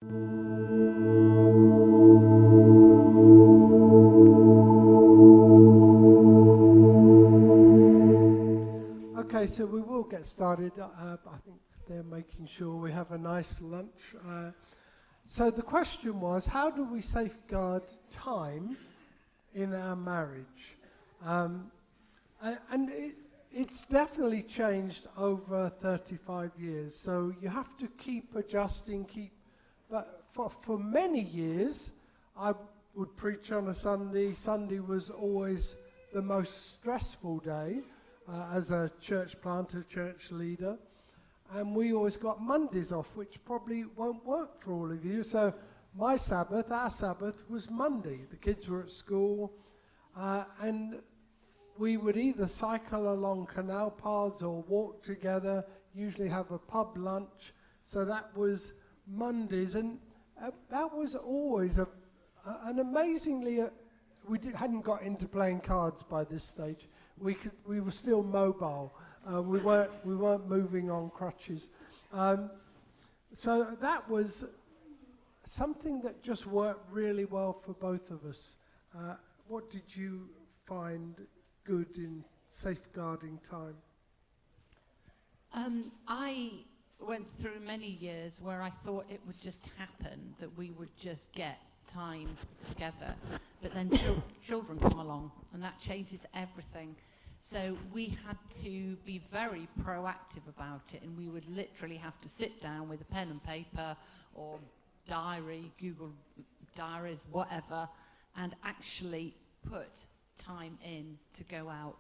Okay, so we will get started. I think they're making sure we have a nice lunch. So the question was, how do we safeguard time in our marriage? And it's definitely changed over 35 years. So you have to keep adjusting, but for many years, I would preach on a Sunday. Sunday was always the most stressful day as a church planter, church leader. And we always got Mondays off, which probably won't work for all of you. So our Sabbath was Monday. The kids were at school, and we would either cycle along canal paths or walk together, usually have a pub lunch. So that was Mondays, and that was always an amazingly, hadn't got into playing cards by this stage. We were still mobile. We weren't moving on crutches. So that was something that just worked really well for both of us. What did you find good in safeguarding time? I went through many years where I thought it would just happen, that we would just get time together. But then children come along, and that changes everything. So we had to be very proactive about it, and we would literally have to sit down with a pen and paper or diary, Google diaries, whatever, and actually put time in to go out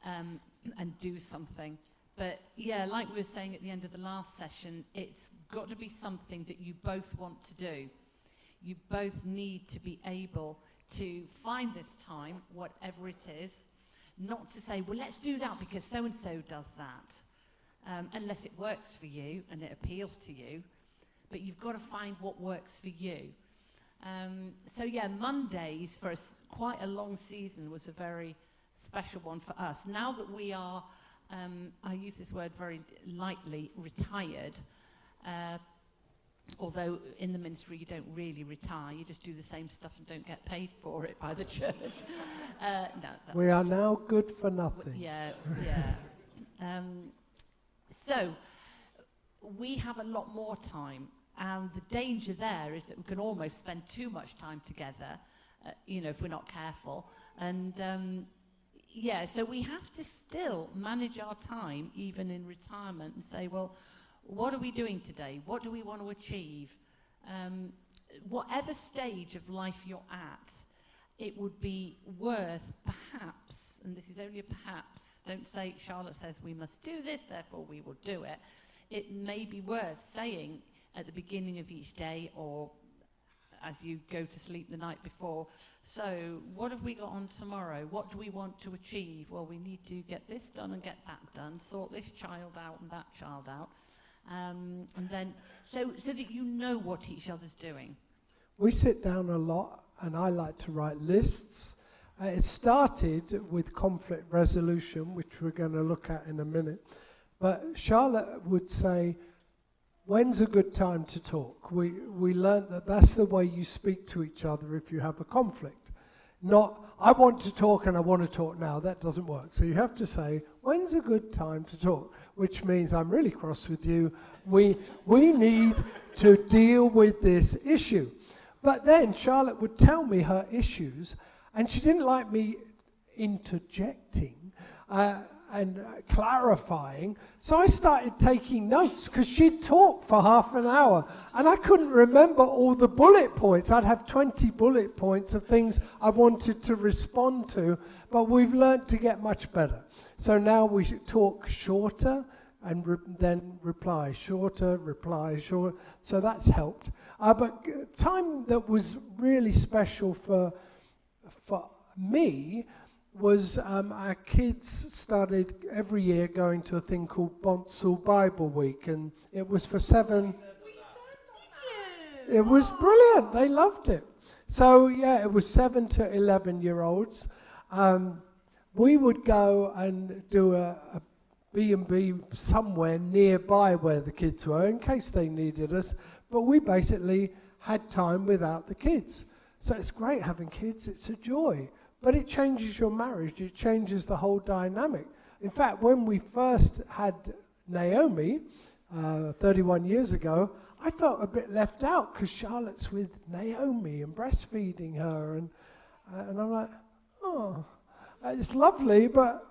and do something. But yeah, like we were saying at the end of the last session, it's got to be something that you both want to do. You both need to be able to find this time, whatever it is. Not to say, well, let's do that because so-and-so does that, unless it works for you and it appeals to you. But you've got to find what works for you. So yeah, Mondays for quite a long season was a very special one for us. Now that we are, I use this word very lightly, retired, although in the ministry you don't really retire, you just do the same stuff and don't get paid for it by the church. No, we are now good for nothing. Yeah. So we have a lot more time, and the danger there is that we can almost spend too much time together, if we're not careful. And so we have to still manage our time, even in retirement, and say, well, what are we doing today? What do we want to achieve? Whatever stage of life you're at, it would be worth perhaps, and this is only a perhaps, don't say Charlotte says we must do this, therefore we will do it. It may be worth saying at the beginning of each day or as you go to sleep the night before, so what have we got on tomorrow? What do we want to achieve? Well, we need to get this done and get that done, sort this child out and that child out. And then, so that you know what each other's doing. We sit down a lot, and I like to write lists. It started with conflict resolution, which we're going to look at in a minute. But Charlotte would say, when's a good time to talk? We learned that that's the way you speak to each other if you have a conflict. Not, I want to talk and I want to talk now. That doesn't work. So you have to say, when's a good time to talk? Which means I'm really cross with you. We need to deal with this issue. But then Charlotte would tell me her issues, and she didn't like me interjecting and clarifying. So I started taking notes because she'd talk for half an hour and I couldn't remember all the bullet points. I'd have 20 bullet points of things I wanted to respond to, but we've learned to get much better. So now we should talk shorter and then reply, shorter, reply, short. So that's helped. But time that was really special for me was our kids started every year going to a thing called Bonsall Bible Week, and it was for 7. It was brilliant. They loved it. So yeah, it was 7 to 11-year-olds. We would go and do a B&B somewhere nearby where the kids were in case they needed us. but we basically had time without the kids. So it's great having kids, it's a joy, but it changes your marriage, it changes the whole dynamic. In fact, when we first had Naomi, 31 years ago, I felt a bit left out because Charlotte's with Naomi and breastfeeding her, and I'm like, oh, it's lovely, but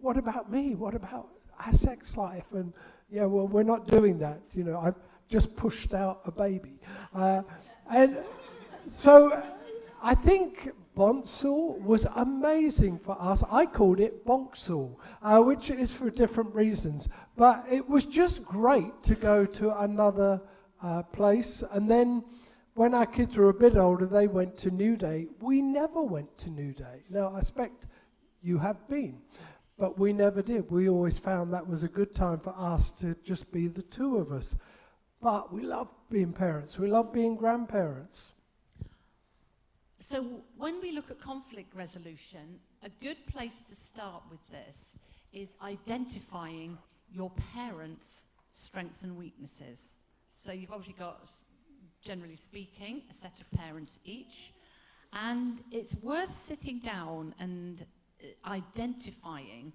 what about me? What about our sex life? And yeah, well, we're not doing that. You know, I've just pushed out a baby. And so I think Bonsall was amazing for us. I called it Bonksall, which is for different reasons. But it was just great to go to another place. And then when our kids were a bit older, they went to New Day. We never went to New Day. Now, I expect you have been, but we never did. We always found that was a good time for us to just be the two of us. But we love being parents. We love being grandparents. So when we look at conflict resolution, a good place to start with this is identifying your parents' strengths and weaknesses. So you've obviously got, generally speaking, a set of parents each, and it's worth sitting down and identifying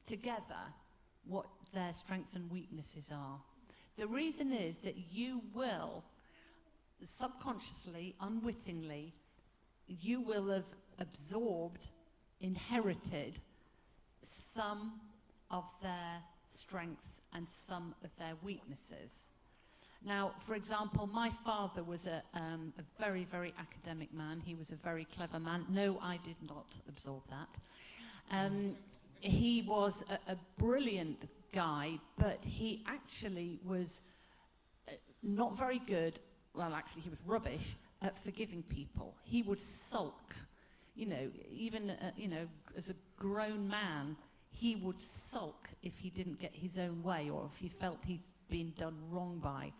together what their strengths and weaknesses are. The reason is that you will subconsciously, unwittingly, you will have absorbed, inherited some of their strengths and some of their weaknesses. Now, for example, my father was a very, very academic man. He was a very clever man. No, I did not absorb that. He was a brilliant guy, but he actually was not very good, well, actually, he was rubbish at forgiving people. He would sulk. You know, even, as a grown man, he would sulk if he didn't get his own way or if he felt he'd been done wrong by.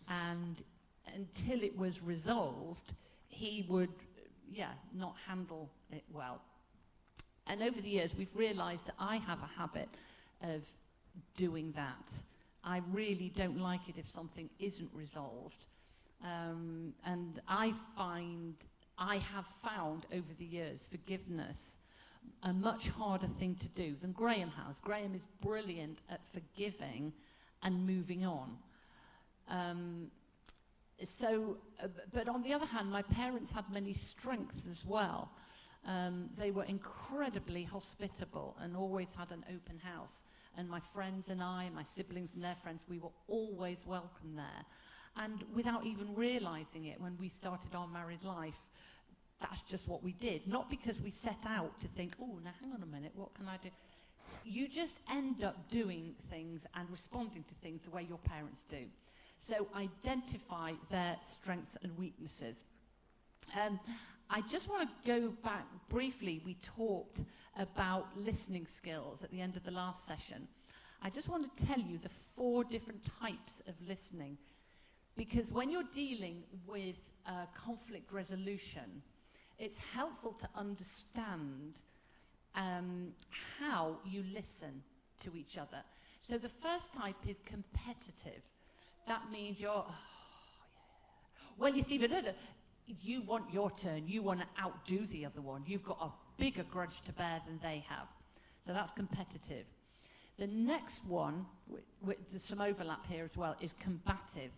And until it was resolved, he would, not handle it well. And over the years, we've realized that I have a habit of doing that. I really don't like it if something isn't resolved. And I have found over the years forgiveness a much harder thing to do than Graham has. Graham is brilliant at forgiving and moving on. But on the other hand, my parents had many strengths as well. They were incredibly hospitable and always had an open house. And my friends and I, my siblings and their friends, we were always welcome there. And without even realizing it, when we started our married life, that's just what we did. Not because we set out to think, oh, now hang on a minute, what can I do? You just end up doing things and responding to things the way your parents do. So identify their strengths and weaknesses. I just want to go back briefly. We talked about listening skills at the end of the last session. I just want to tell you the 4 different types of listening. Because when you're dealing with conflict resolution, it's helpful to understand how you listen to each other. So the first type is competitive. That means you're, well, you see, you want your turn. You want to outdo the other one. You've got a bigger grudge to bear than they have. So that's competitive. The next one, there's some overlap here as well, is combative.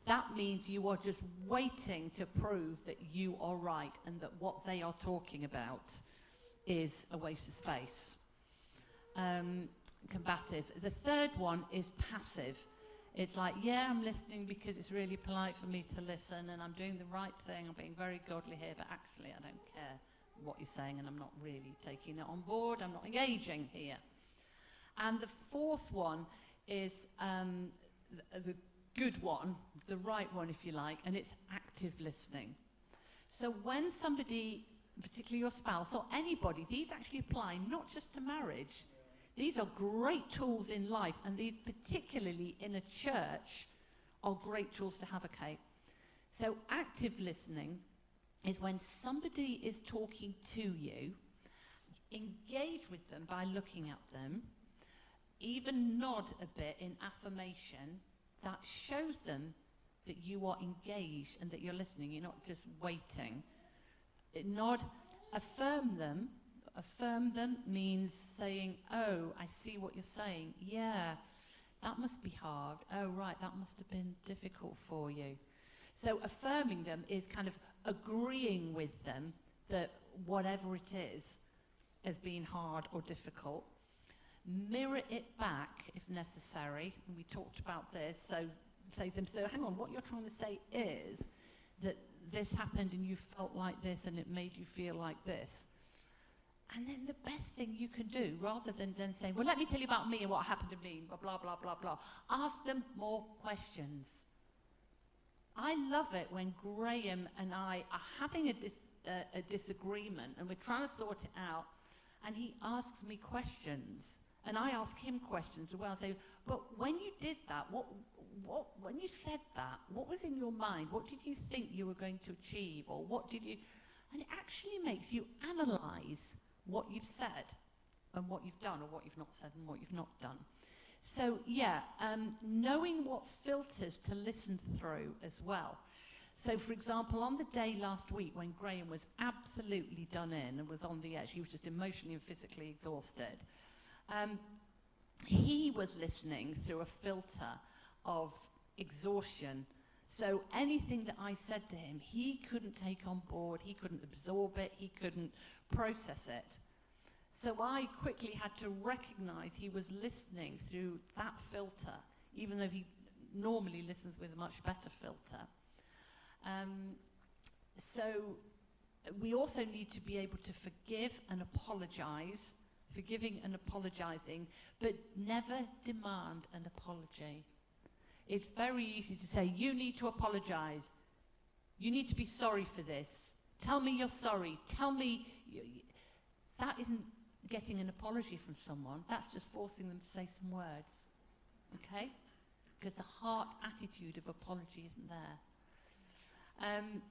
That means you are just waiting to prove that you are right and that what they are talking about is a waste of space. Combative. The third one is passive. It's like, yeah, I'm listening because it's really polite for me to listen and I'm doing the right thing. I'm being very godly here, but actually I don't care what you're saying and I'm not really taking it on board. I'm not engaging here. And the fourth one is the good one, the right one, if you like, and it's active listening. So when somebody, particularly your spouse or anybody, these actually apply not just to marriage. These are great tools in life, and these, particularly in a church, are great tools to have, okay? So active listening is when somebody is talking to you, engage with them by looking at them, even nod a bit in affirmation. That shows them that you are engaged and that you're listening. You're not just waiting. Nod, affirm them. Affirm them means saying, oh, I see what you're saying. Yeah, that must be hard. Oh, right, that must have been difficult for you. So affirming them is kind of agreeing with them that whatever it is has been hard or difficult. Mirror it back if necessary. And we talked about this. So say to them, so hang on, what you're trying to say is that this happened and you felt like this and it made you feel like this. And then the best thing you can do, rather than saying, well, let me tell you about me and what happened to me, blah, blah, blah, blah, blah, ask them more questions. I love it when Graham and I are having a disagreement and we're trying to sort it out, and he asks me questions. And I ask him questions as well. I say, but when you did that, when you said that, what was in your mind? What did you think you were going to achieve? Or what did you... And it actually makes you analyse what you've said and what you've done, or what you've not said and what you've not done. So, yeah, knowing what filters to listen through as well. So, for example, on the day last week when Graham was absolutely done in and was on the edge, he was just emotionally and physically exhausted, he was listening through a filter of exhaustion. So anything that I said to him, he couldn't take on board, he couldn't absorb it, he couldn't process it. So I quickly had to recognize he was listening through that filter, even though he normally listens with a much better filter. So we also need to be able to forgive and apologize, forgiving and apologizing, but never demand an apology. It's very easy to say, you need to apologize. You need to be sorry for this. Tell me you're sorry. Tell me... That isn't getting an apology from someone. That's just forcing them to say some words. Okay? Because the heart attitude of apology isn't there. And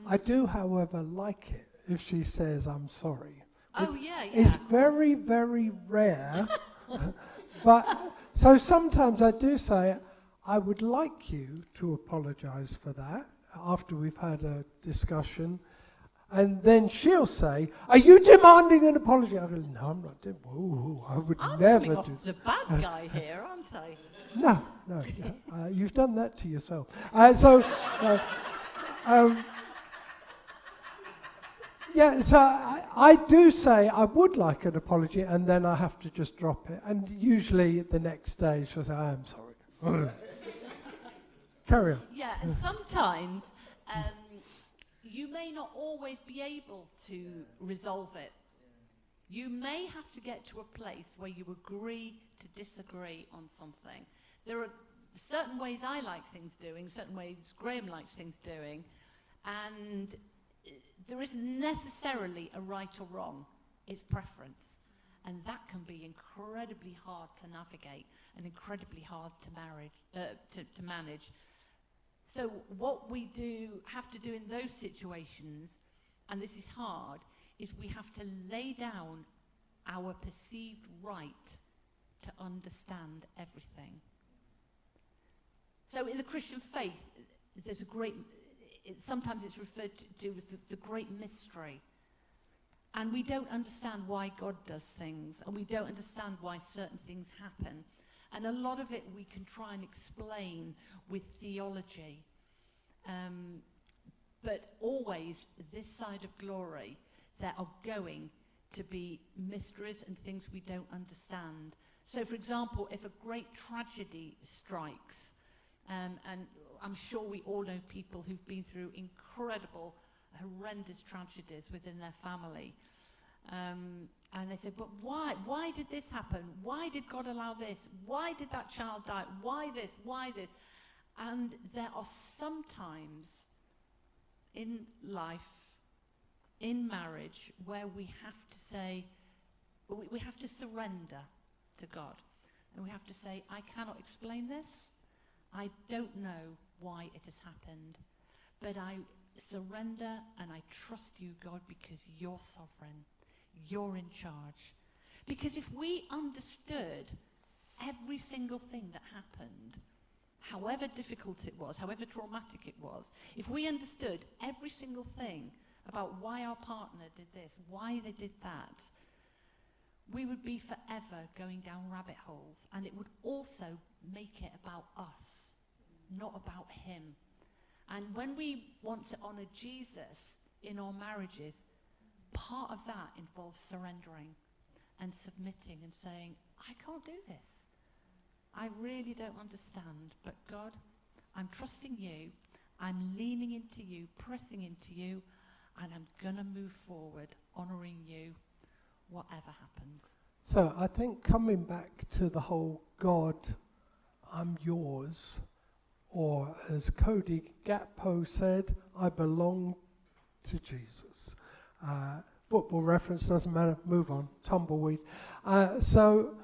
I do, however, like it if she says, I'm sorry. Oh, yeah. It's very, very rare. But so sometimes I do say, I would like you to apologize for that after we've had a discussion. And then she'll say, are you demanding an apology? I go, no, I'm not. I would never do that. I'm the bad guy here, aren't I? No. You've done that to yourself. Yeah, so I do say I would like an apology, and then I have to just drop it. And usually the next day she'll say, I am sorry. Carry on. Yeah, and sometimes you may not always be able to resolve it. You may have to get to a place where you agree to disagree on something. There are certain ways I like things doing, certain ways Graham likes things doing, and there isn't necessarily a right or wrong. It's preference. And that can be incredibly hard to navigate and incredibly hard to manage. So what we have to do in those situations, and this is hard, is we have to lay down our perceived right to understand everything. So in the Christian faith, there's a great... sometimes it's referred to as the great mystery. And we don't understand why God does things, and we don't understand why certain things happen. And a lot of it we can try and explain with theology. But always, this side of glory, there are going to be mysteries and things we don't understand. So, for example, if a great tragedy strikes, and I'm sure we all know people who've been through incredible, horrendous tragedies within their family. And they say, but why? Why did this happen? Why did God allow this? Why did that child die? Why this? Why this? And there are some times in life, in marriage, where we have to say, we have to surrender to God. And we have to say, I cannot explain this. I don't know why it has happened, but I surrender and I trust you, God, because you're sovereign. You're in charge. Because if we understood every single thing that happened, however difficult it was, however traumatic it was, if we understood every single thing about why our partner did this, why they did that, we would be forever going down rabbit holes. And it would also make it about us, not about him. And when we want to honor Jesus in our marriages, part of that involves surrendering and submitting and saying, I can't do this. I really don't understand, but God, I'm trusting you, I'm leaning into you, pressing into you, and I'm going to move forward, honoring you, whatever happens. So I think coming back to the whole God, I'm yours, or as Cody Gatpo said, I belong to Jesus. Football reference, doesn't matter, move on, tumbleweed. So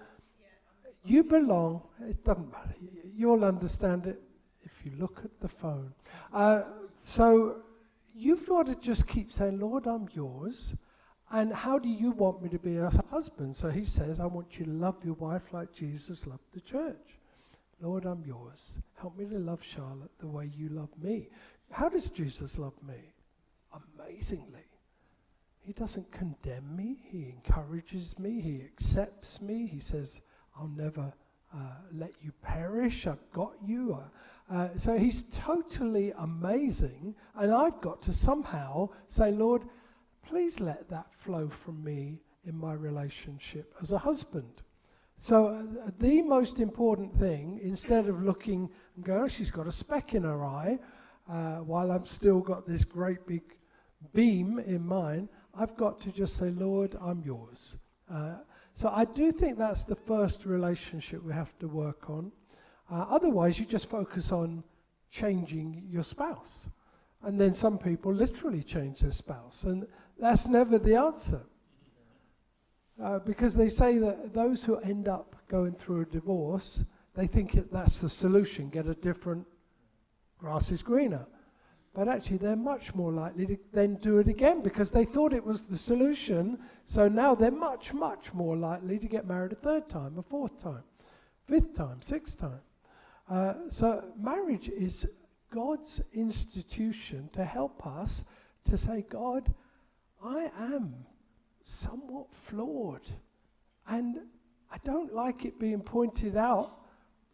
you belong, it doesn't matter, you'll understand it if you look at the phone. So you've got to just keep saying, Lord, I'm yours, and how do you want me to be a husband? So he says, I want you to love your wife like Jesus loved the church. Lord, I'm yours. Help me to love Charlotte the way you love me. How does Jesus love me? Amazingly. He doesn't condemn me. He encourages me. He accepts me. He says, I'll never let you perish. I've got you. So he's totally amazing. And I've got to somehow say, Lord, please let that flow from me in my relationship as a husband. So the most important thing, instead of looking and going, oh, she's got a speck in her eye, while I've still got this great big beam in mine, I've got to just say, Lord, I'm yours. So I do think that's the first relationship we have to work on. Otherwise, you just focus on changing your spouse. And then some people literally change their spouse. And that's never the answer. Because they say that those who end up going through a divorce, they think that's the solution, get a different, grass is greener. But actually they're much more likely to then do it again because they thought it was the solution. So now they're much, much more likely to get married a third time, a fourth time, fifth time, sixth time. So marriage is God's institution to help us to say, God, I am somewhat flawed. And I don't like it being pointed out,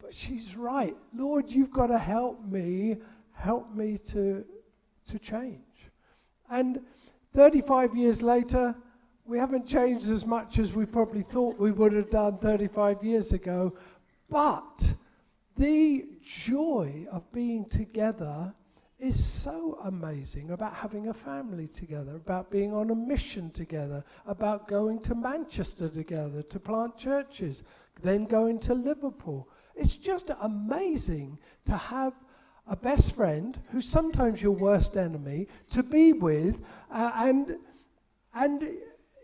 but she's right. Lord, you've got to help me to change. And 35 years later, we haven't changed as much as we probably thought we would have done 35 years ago. But the joy of being together is so amazing, about having a family together, about being on a mission together, about going to Manchester together to plant churches, then going to Liverpool. It's just amazing to have a best friend who's sometimes your worst enemy to be with, and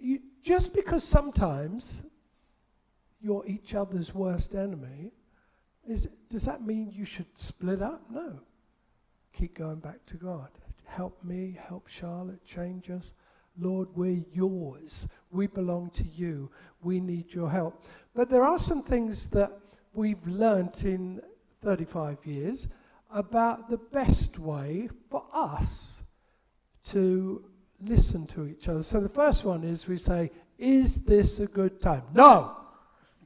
you, just because sometimes you're each other's worst enemy, does that mean you should split up? No. Keep going back to God. Help me, help Charlotte, change us. Lord, we're yours. We belong to you. We need your help. But there are some things that we've learnt in 35 years about the best way for us to listen to each other. So the first one is we say, is this a good time? No,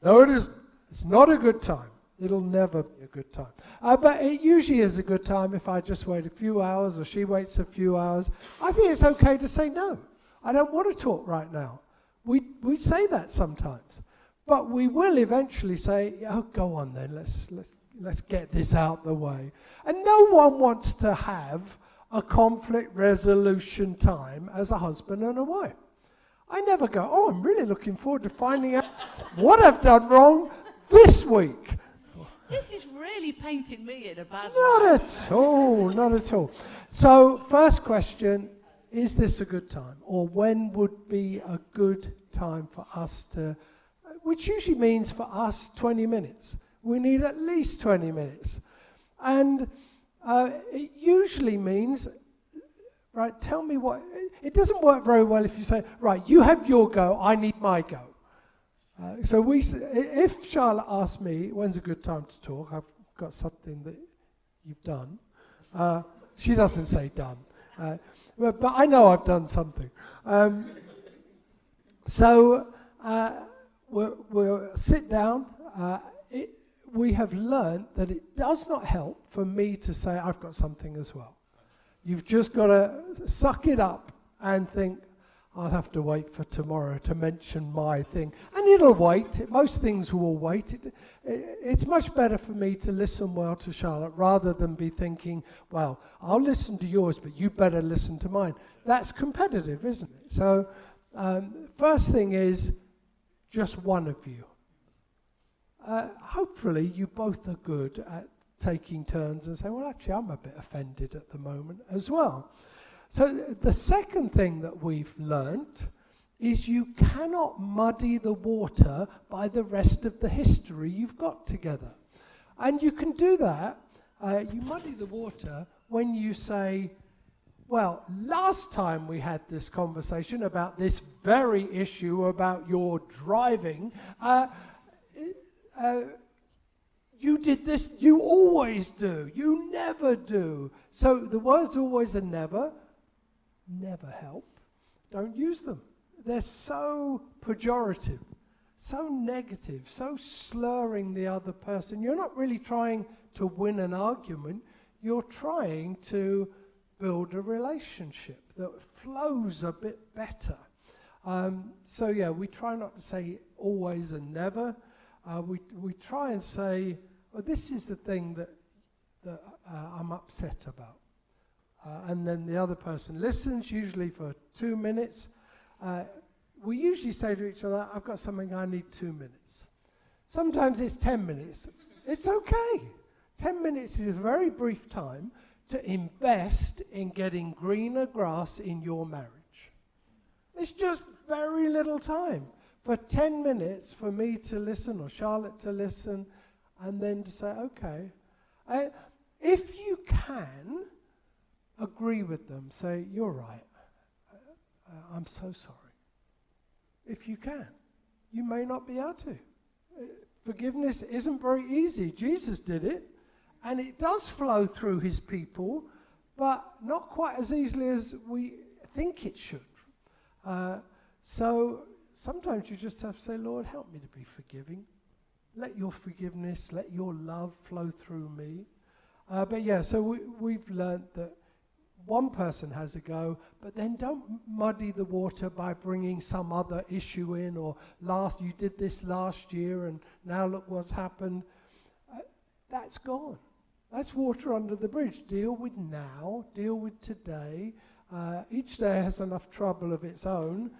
it isn't. It's not a good time. It'll never be a good time. But it usually is a good time if I just wait a few hours or she waits a few hours. I think it's okay to say no. I don't want to talk right now. We say that sometimes. But we will eventually say, oh, go on then, let's get this out the way. And no one wants to have a conflict resolution time as a husband and a wife. I never go, oh, I'm really looking forward to finding out what I've done wrong this week. This is really painting me in a bad light. Not at all, not at all. So, first question, is this a good time? Or when would be a good time for us to, which usually means for us 20 minutes. We need at least 20 minutes. And it usually means, right, tell me what, it doesn't work very well if you say, right, you have your go, I need my go. So if Charlotte asks me, when's a good time to talk, I've got something that you've done. She doesn't say done. But I know I've done something. So we'll sit down. We have learned that it does not help for me to say, I've got something as well. You've just got to suck it up and think, I'll have to wait for tomorrow to mention my thing. And it'll wait. Most things will wait. It's much better for me to listen well to Charlotte rather than be thinking, well, I'll listen to yours, but you better listen to mine. That's competitive, isn't it? So first thing is just one of you. Hopefully you both are good at taking turns and saying, well, actually, I'm a bit offended at the moment as well. So the second thing that we've learnt is you cannot muddy the water by the rest of the history you've got together. And you can do that. You muddy the water when you say, well, last time we had this conversation about this very issue about your driving, you did this, you always do, you never do. So the words always and never help. Don't use them. They're so pejorative, so negative, so slurring the other person. You're not really trying to win an argument. You're trying to build a relationship that flows a bit better. So yeah, we try not to say always and never. We try and say, well, this is the thing that I'm upset about. And then the other person listens, usually for 2 minutes. We usually say to each other, I've got something, I need 2 minutes. Sometimes it's 10 minutes. It's okay. 10 minutes is a very brief time to invest in getting greener grass in your marriage. It's just very little time. For 10 minutes for me to listen or Charlotte to listen and then to say, okay. If you can, agree with them. Say, you're right. I'm so sorry. If you can. You may not be able to. Forgiveness isn't very easy. Jesus did it. And it does flow through his people, but not quite as easily as we think it should. So sometimes you just have to say, Lord, help me to be forgiving. Let your forgiveness, let your love flow through me. But yeah, so we've learned that one person has a go, but then don't muddy the water by bringing some other issue in, or you did this last year and now look what's happened. That's gone. That's water under the bridge. Deal with now, deal with today. Each day has enough trouble of its own.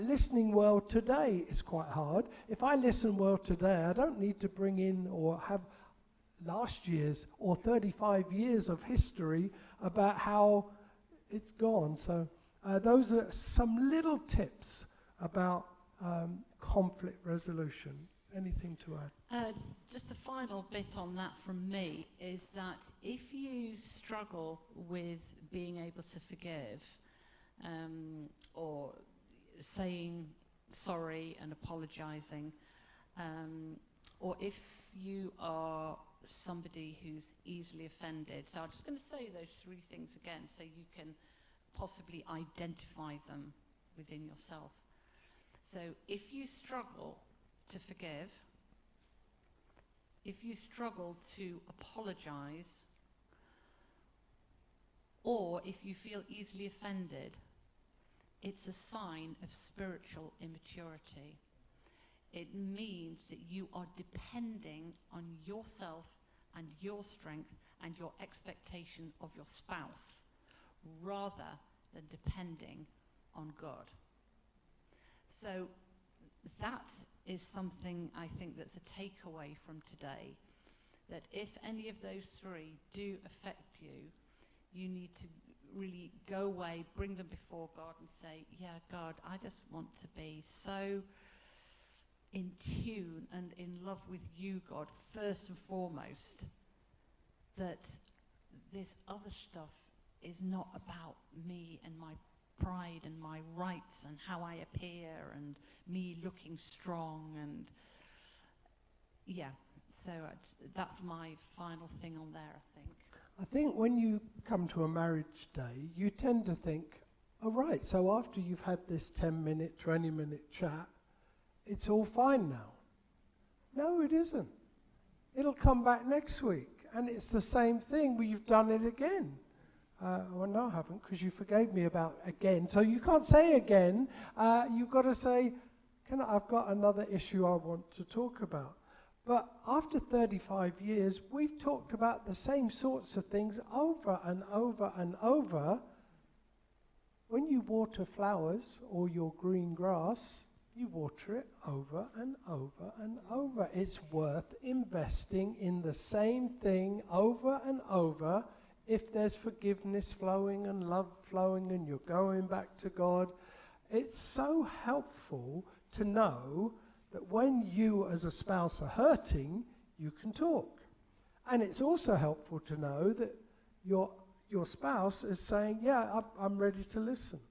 Listening well today is quite hard. If I listen well today, I don't need to bring in or have last year's or 35 years of history about how it's gone. So those are some little tips about conflict resolution. Anything to add? Just a final bit on that from me is that if you struggle with being able to forgive or saying sorry and apologizing, or if you are somebody who's easily offended. So I'm just going to say those 3 things again so you can possibly identify them within yourself. So if you struggle to forgive, if you struggle to apologize, or if you feel easily offended, it's a sign of spiritual immaturity. It means that you are depending on yourself and your strength and your expectation of your spouse rather than depending on God. So that is something I think that's a takeaway from today, that if any of those 3 do affect you, you need to really go away, bring them before God and say, yeah, God, I just want to be so in tune and in love with you, God, first and foremost, that this other stuff is not about me and my pride and my rights and how I appear and me looking strong. And yeah, so that's my final thing on there, I think. I think when you come to a marriage day, you tend to think, oh right, so after you've had this 10-minute, 20-minute chat, it's all fine now. No, it isn't. It'll come back next week, and it's the same thing, but you've done it again. Well, no, I haven't, because you forgave me about again. So you can't say again. You've got to say, I've got another issue I want to talk about. But after 35 years, we've talked about the same sorts of things over and over and over. When you water flowers or your green grass, you water it over and over and over. It's worth investing in the same thing over and over if there's forgiveness flowing and love flowing and you're going back to God. It's so helpful to know that when you as a spouse are hurting, you can talk. And it's also helpful to know that your spouse is saying, yeah, I'm ready to listen.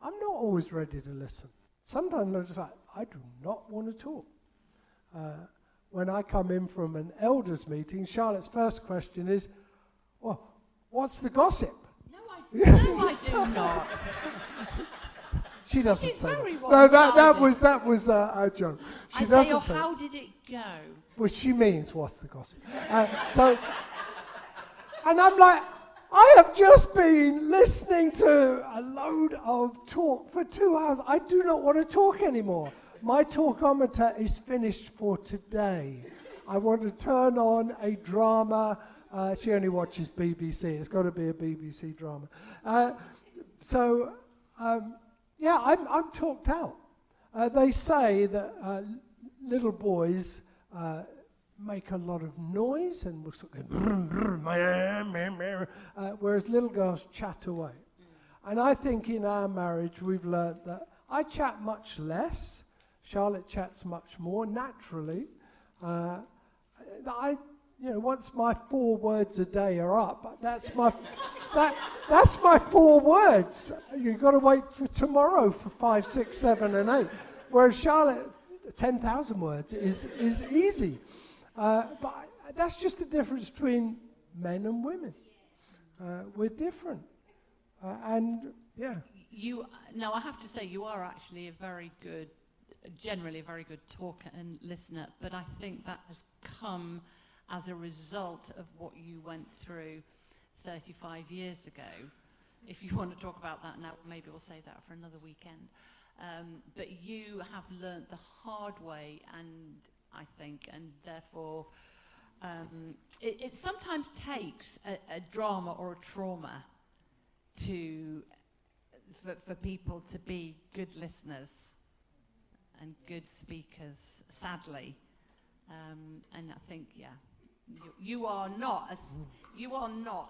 I'm not always ready to listen. Sometimes I'm just like, I do not want to talk. When I come in from an elders meeting, Charlotte's first question is, well, what's the gossip? No, I do not. She doesn't She's say very that. No, one-sided. that was a joke. She I say, doesn't oh, say how it. did it go? Well, she means what's the gossip. And I'm like, I have just been listening to a load of talk for 2 hours. I do not want to talk anymore. My talkometer is finished for today. I want to turn on a drama. She only watches BBC. It's got to be a BBC drama. Yeah, I'm talked out. They say that little boys make a lot of noise and will sort of whereas little girls chat away. And I think in our marriage we've learnt that I chat much less. Charlotte chats much more naturally. Once my 4 words a day are up, that's my that's my 4 words. You've got to wait for tomorrow for 5, 6, 7, and 8. Whereas Charlotte, 10,000 words is easy. But that's just the difference between men and women. We're different. And yeah. I have to say, you are actually generally a very good talker and listener, but I think that has come as a result of what you went through 35 years ago. If you want to talk about that now, maybe we'll say that for another weekend. But you have learnt the hard way, and I think, and therefore it sometimes takes a drama or a trauma for people to be good listeners and good speakers, sadly. And I think, you are not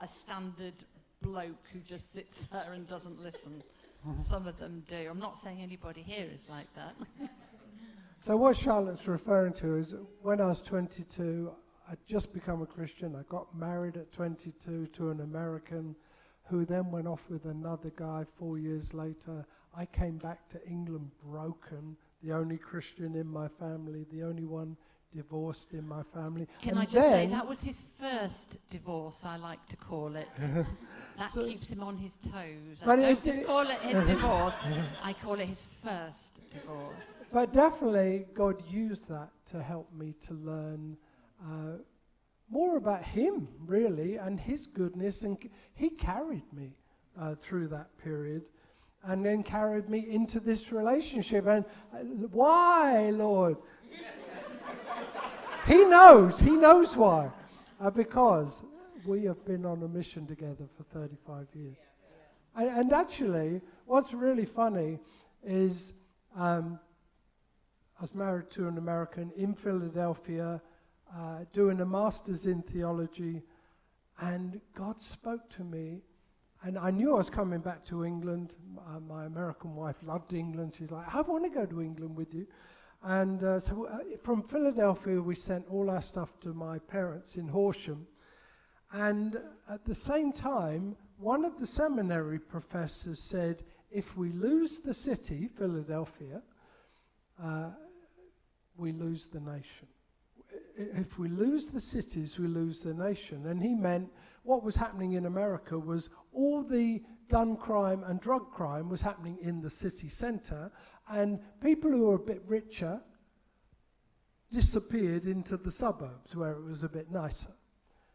a standard bloke who just sits there and doesn't listen. Some of them do. I'm not saying anybody here is like that. So what Charlotte's referring to is when I was 22, I'd just become a Christian. I got married at 22 to an American who then went off with another guy 4 years later. I came back to England broken, the only Christian in my family, the only one divorced in my family. Can I just say, that was his first divorce, I like to call it. That keeps him on his toes. I don't just call it his divorce, I call it his first divorce. But definitely God used that to help me to learn more about him, really, and his goodness. And he carried me through that period and then carried me into this relationship. And why, Lord? He knows why. Because we have been on a mission together for 35 years. And actually, what's really funny is I was married to an American in Philadelphia, doing a master's in theology, and God spoke to me, and I knew I was coming back to England. My American wife loved England. She's like, I want to go to England with you. And so from Philadelphia, we sent all our stuff to my parents in Horsham. And at the same time, one of the seminary professors said, if we lose the city, Philadelphia, we lose the nation. if we lose the cities, we lose the nation. And he meant what was happening in America was all the gun crime and drug crime was happening in the city centre, and people who were a bit richer disappeared into the suburbs where it was a bit nicer.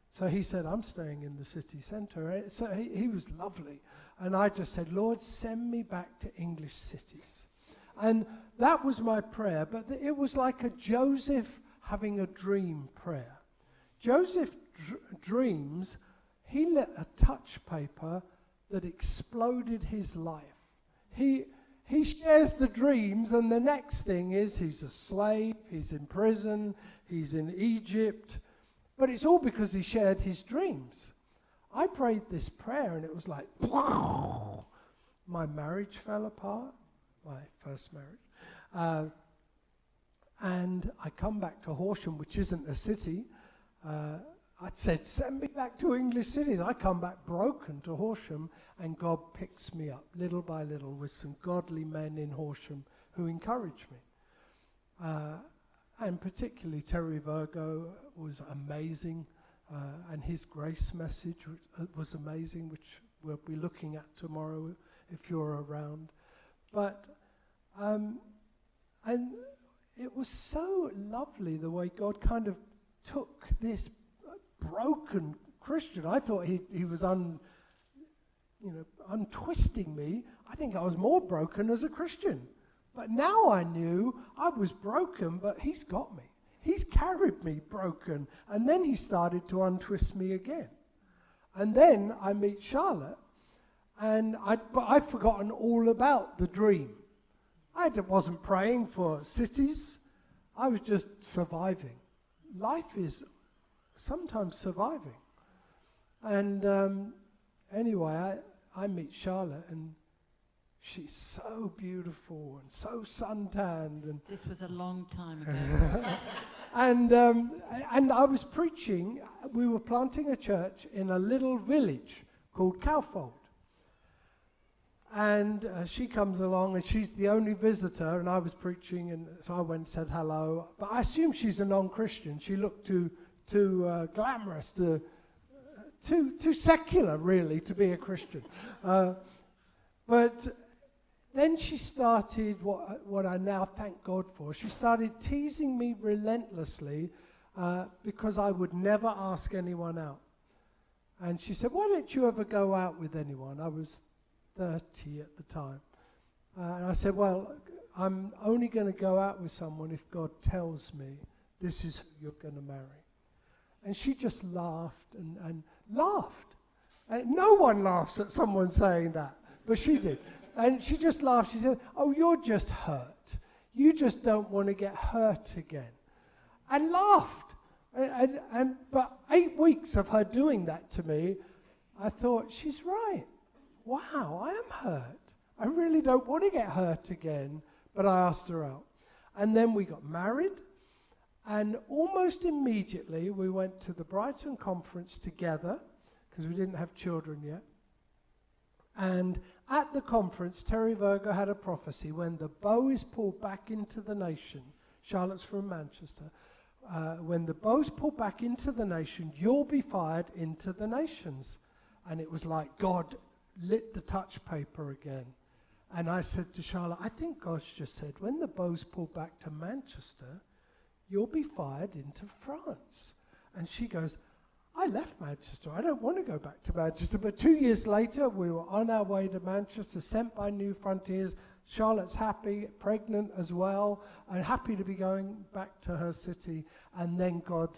So he said, I'm staying in the city centre. So he was lovely. And I just said, Lord, send me back to English cities. And that was my prayer, but it was like a Joseph having a dream prayer. Joseph dreams, he lit a touch paper that exploded his life. He shares the dreams, and the next thing is he's a slave, he's in prison, he's in Egypt, but it's all because he shared his dreams. I prayed this prayer, and it was like, my marriage fell apart, my first marriage. And I come back to Horsham, which isn't a city. I said, send me back to English cities. I come back broken to Horsham, and God picks me up little by little with some godly men in Horsham who encourage me. And particularly Terry Virgo was amazing, and his grace message was amazing, which we'll be looking at tomorrow if you're around. But, and it was so lovely the way God kind of took this broken Christian. I thought he was untwisting me. I think I was more broken as a Christian. But now I knew I was broken, but he's got me. He's carried me broken. And then he started to untwist me again. And then I meet Charlotte, and I'd forgotten all about the dream. I wasn't praying for cities. I was just surviving. Life is sometimes surviving. And anyway, I meet Charlotte, and she's so beautiful and so suntanned. And this was a long time ago. and I was preaching. We were planting a church in a little village called Cowfold. And she comes along, and she's the only visitor, and I was preaching, and so I went and said hello. But I assume she's a non-Christian. She looked too glamorous, too secular, really, to be a Christian. But then she started what I now thank God for. She started teasing me relentlessly because I would never ask anyone out. And she said, why don't you ever go out with anyone? I was 30 at the time. And I said, well, I'm only going to go out with someone if God tells me this is who you're going to marry. And she just laughed and laughed. And no one laughs at someone saying that, but she did. And she just laughed. She said, oh, you're just hurt. You just don't want to get hurt again. And laughed. But 8 weeks of her doing that to me, I thought, she's right. Wow, I am hurt. I really don't want to get hurt again. But I asked her out. And then we got married. And almost immediately, we went to the Brighton conference together, because we didn't have children yet. And at the conference, Terry Virgo had a prophecy: when the bow is pulled back into the nation, Charlotte's from Manchester, when the bow's pulled back into the nation, you'll be fired into the nations. And it was like God lit the touch paper again. And I said to Charlotte, I think God's just said, when the bow's pulled back to Manchester, you'll be fired into France. And she goes, I left Manchester. I don't want to go back to Manchester. But 2 years later, we were on our way to Manchester, sent by New Frontiers. Charlotte's happy, pregnant as well, and happy to be going back to her city. And then God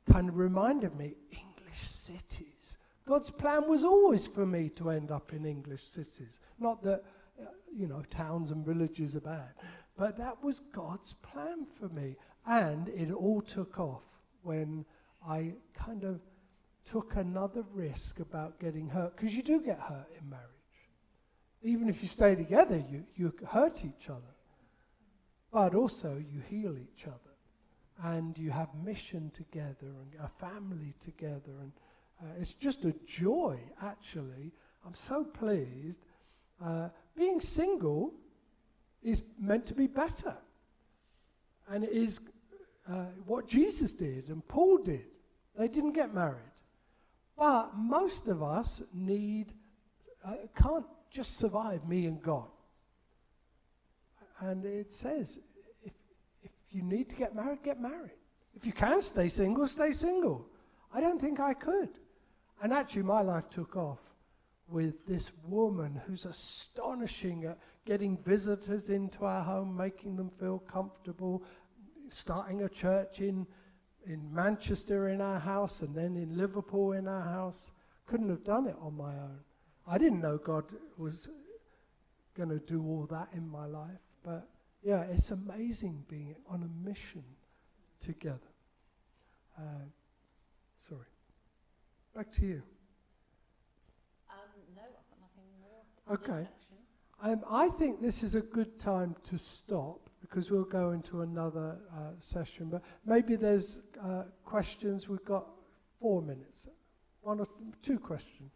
kind of reminded me, English cities. God's plan was always for me to end up in English cities. Not that, towns and villages are bad. But that was God's plan for me. And it all took off when I kind of took another risk about getting hurt. Because you do get hurt in marriage. Even if you stay together, you hurt each other. But also you heal each other. And you have mission together and a family together. And it's just a joy, actually. I'm so pleased. Being single is meant to be better. And it is what Jesus did and Paul did. They didn't get married. But most of us can't just survive me and God. And it says, if you need to get married, get married. If you can stay single, stay single. I don't think I could. And actually my life took off with this woman who's astonishing at getting visitors into our home, making them feel comfortable, starting a church in Manchester in our house and then in Liverpool in our house. Couldn't have done it on my own. I didn't know God was going to do all that in my life. But yeah, it's amazing being on a mission together. Sorry. Back to you. No, I've got nothing more. Okay. I think this is a good time to stop because we'll go into another session. But maybe there's questions. We've got 4 minutes. 1 or 2 questions.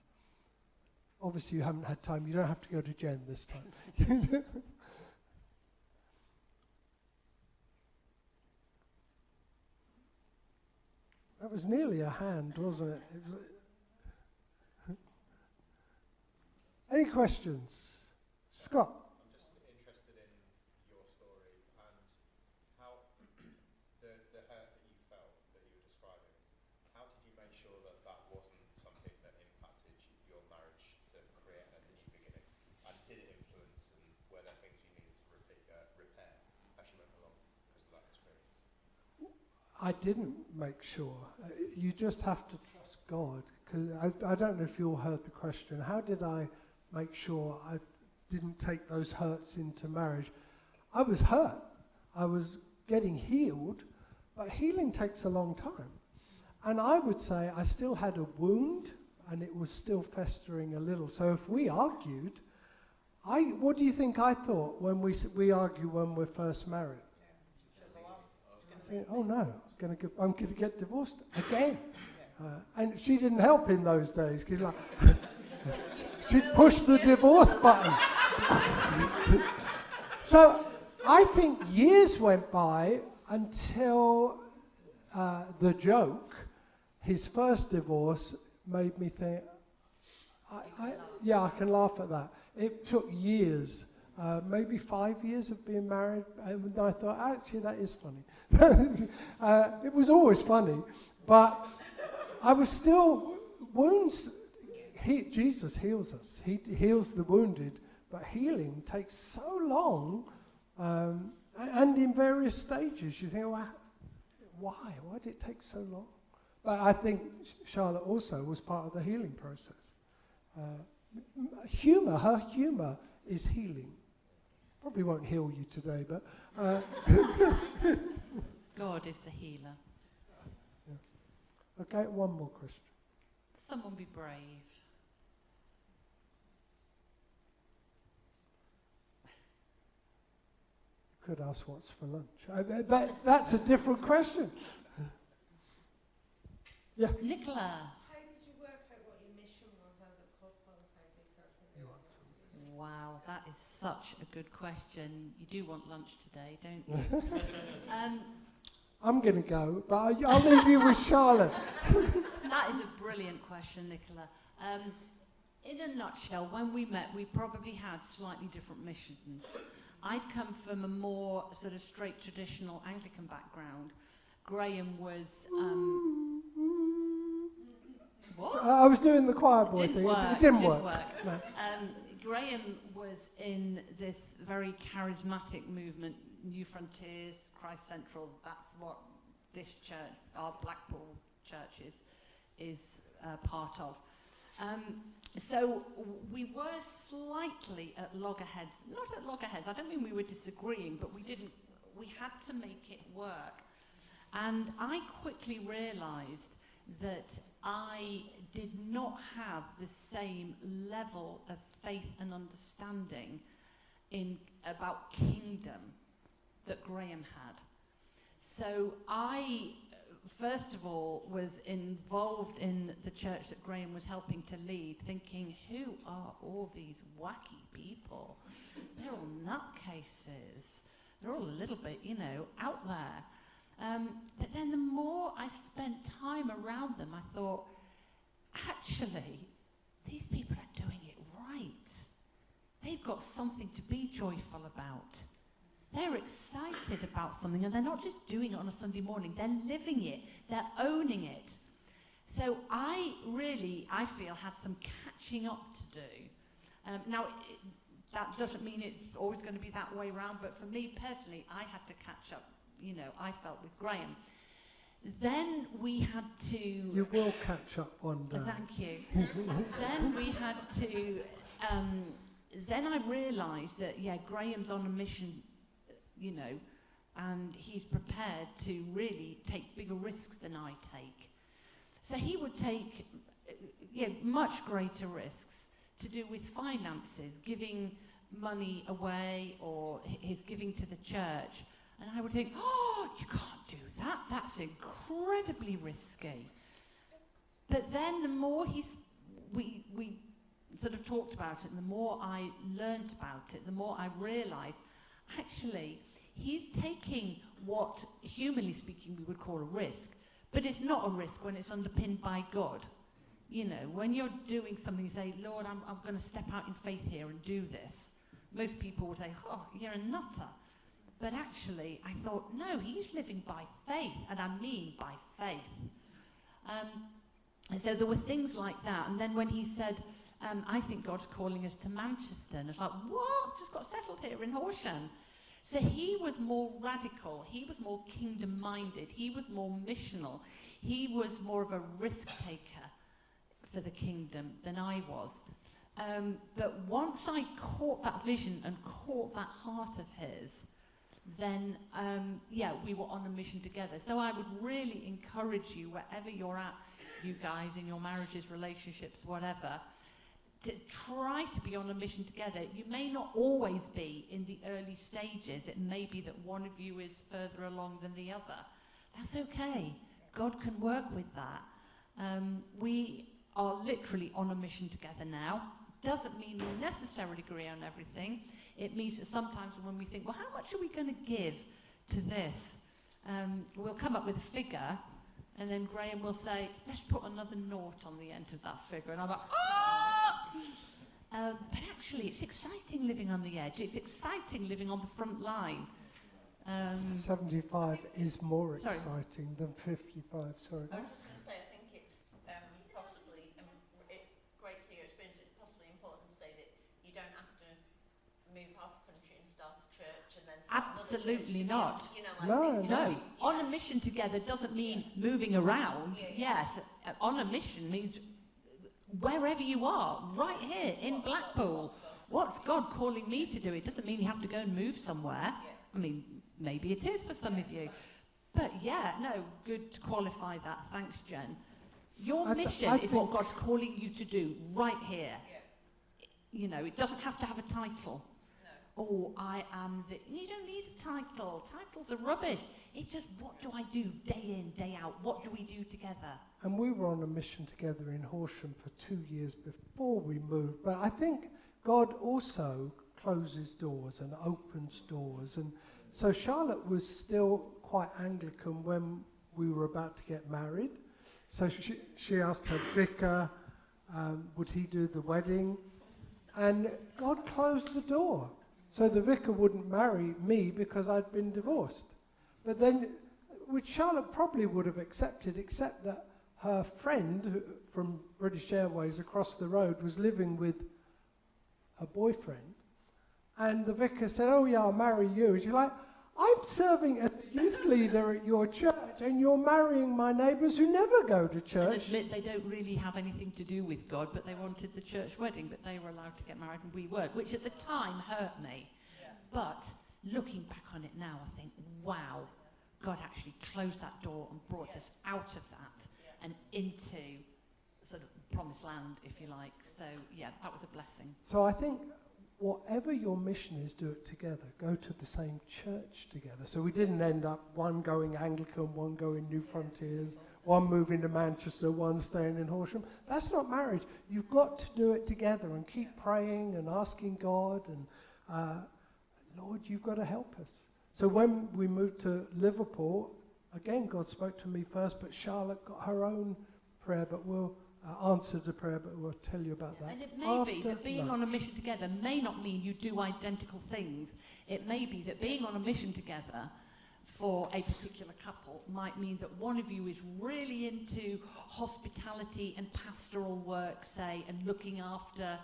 Obviously, you haven't had time. You don't have to go to Jen this time. That was nearly a hand, wasn't it? Any questions? Scott? I'm just interested in your story and how the hurt that you felt that you were describing, how did you make sure that that wasn't something that impacted your marriage to create a new beginning? And did it influence, and were there things you needed to repair as you went along because of that experience? I didn't make sure. You just have to trust God. Because I don't know if you all heard the question. How did I make sure I didn't take those hurts into marriage? I was hurt. I was getting healed, but healing takes a long time. And I would say I still had a wound, and it was still festering a little. So if we argued, what do you think I thought when we argue when we're first married? Oh no, I'm going to get divorced again. And she didn't help in those days. Like, she'd push the divorce button. So I think years went by until the joke, his first divorce, made me think, I can laugh at that. It took years. Maybe 5 years of being married, and I thought, actually, that is funny. It was always funny, but I was still, wounds, Jesus heals us. He heals the wounded, but healing takes so long, and in various stages. You think, well, why? Why did it take so long? But I think Charlotte also was part of the healing process. Her humor is healing. Probably won't heal you today, but... God is the healer. Yeah. Okay, one more question. Someone be brave. Could ask what's for lunch. But that's a different question. Yeah. Nicola. How did you work out what your mission was as a qualified person? Wow, that is such a good question. You do want lunch today, don't you? I'm going to go, but I'll leave you with Charlotte. That is a brilliant question, Nicola. In a nutshell, when we met, we probably had slightly different missions. I'd come from a more sort of straight traditional Anglican background. Graham was... what? I was doing the choir boy thing. It didn't work. No. Graham was in this very charismatic movement, New Frontiers, Christ Central. That's what this church, our Blackpool church, is part of. So we were slightly at loggerheads. Not at loggerheads. I don't mean we were disagreeing, but we had to make it work. And I quickly realised that I did not have the same level of faith and understanding about kingdom that Graham had. So I, first of all, was involved in the church that Graham was helping to lead, thinking, who are all these wacky people? They're all nutcases. They're all a little bit, out there. But then the more I spent time around them, I thought, actually, these people are doing it right. They've got something to be joyful about. They're excited about something, and they're not just doing it on a Sunday morning. They're living it. They're owning it. So I feel, had some catching up to do. Now, that doesn't mean it's always going to be that way around, but for me personally, I had to catch up, I felt, with Graham. Then we had to... You will catch up one day. Thank you. Then we had to... then I realised that, Graham's on a mission, and he's prepared to really take bigger risks than I take. So he would take much greater risks to do with finances, giving money away, or his giving to the church. And I would think, oh, you can't do that. That's incredibly risky. But then the more we sort of talked about it, and the more I learned about it, the more I realised, actually, he's taking what, humanly speaking, we would call a risk. But it's not a risk when it's underpinned by God. When you're doing something, you say, Lord, I'm going to step out in faith here and do this. Most people would say, oh, you're a nutter. But actually, I thought, no, he's living by faith, and I mean by faith. And so there were things like that. And then when he said, I think God's calling us to Manchester, and it's like, what? Just got settled here in Horsham. So he was more radical. He was more kingdom-minded. He was more missional. He was more of a risk-taker for the kingdom than I was. But once I caught that vision and caught that heart of his, then, we were on a mission together. So I would really encourage you, wherever you're at, you guys, in your marriages, relationships, whatever, to try to be on a mission together. You may not always be in the early stages. It may be that one of you is further along than the other. That's okay. God can work with that. We are literally on a mission together now. Doesn't mean we necessarily agree on everything. It means that sometimes when we think, well, how much are we going to give to this? We'll come up with a figure, and then Graham will say, let's put another naught on the end of that figure. And I'm like, but actually, it's exciting living on the edge. It's exciting living on the front line. 75 is more exciting than 55, sorry. I was just going to say, I think it's possibly, great to hear experience, it's possibly important to say that you don't have to move half the country and start a church and then start Absolutely not. No. On a mission together doesn't mean moving around. Yes, on a mission means wherever you are, right here in Blackpool. What's God calling me to do? It doesn't mean you have to go and move somewhere. I mean, maybe it is for some of you. But good to qualify that. Thanks, Jen. Your mission is what God's calling you to do right here. It doesn't have to have a title. No. Oh, I am the... You don't need a title. Titles are rubbish. It's just, what do I do day in, day out? What do we do together? And we were on a mission together in Horsham for 2 years before we moved. But I think God also closes doors and opens doors. And so Charlotte was still quite Anglican when we were about to get married. So she asked her vicar, would he do the wedding? And God closed the door. So the vicar wouldn't marry me because I'd been divorced. But then, which Charlotte probably would have accepted, except that her friend from British Airways across the road was living with her boyfriend. And the vicar said, oh yeah, I'll marry you. And she's like, I'm serving as a youth leader at your church and you're marrying my neighbours who never go to church. And admit they don't really have anything to do with God, but they wanted the church wedding, but they were allowed to get married and we weren't, which at the time hurt me. Yeah. But looking back on it now, I think, wow, God actually closed that door and brought us out of that and into sort of promised land, if you like. So, that was a blessing. So I think whatever your mission is, do it together. Go to the same church together. So we didn't end up one going Anglican, one going New Frontiers, one moving to Manchester, one staying in Horsham. That's not marriage. You've got to do it together and keep praying and asking God and, Lord, you've got to help us. So when we moved to Liverpool, again, God spoke to me first, but Charlotte got her own prayer, but we'll answer the prayer, but we'll tell you about that. And it may be after that being lunch. on a mission together may not mean you do identical things. It may be that being on a mission together for a particular couple might mean that one of you is really into hospitality and pastoral work, say, and looking after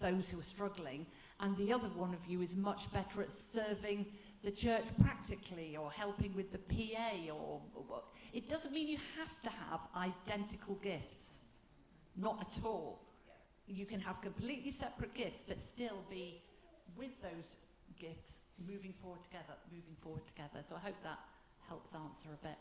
those who are struggling, and the other one of you is much better at serving the church practically or helping with the PA or it doesn't mean you have to have identical gifts. Not at all. You can have completely separate gifts but still be with those gifts moving forward together. So I hope that helps answer a bit.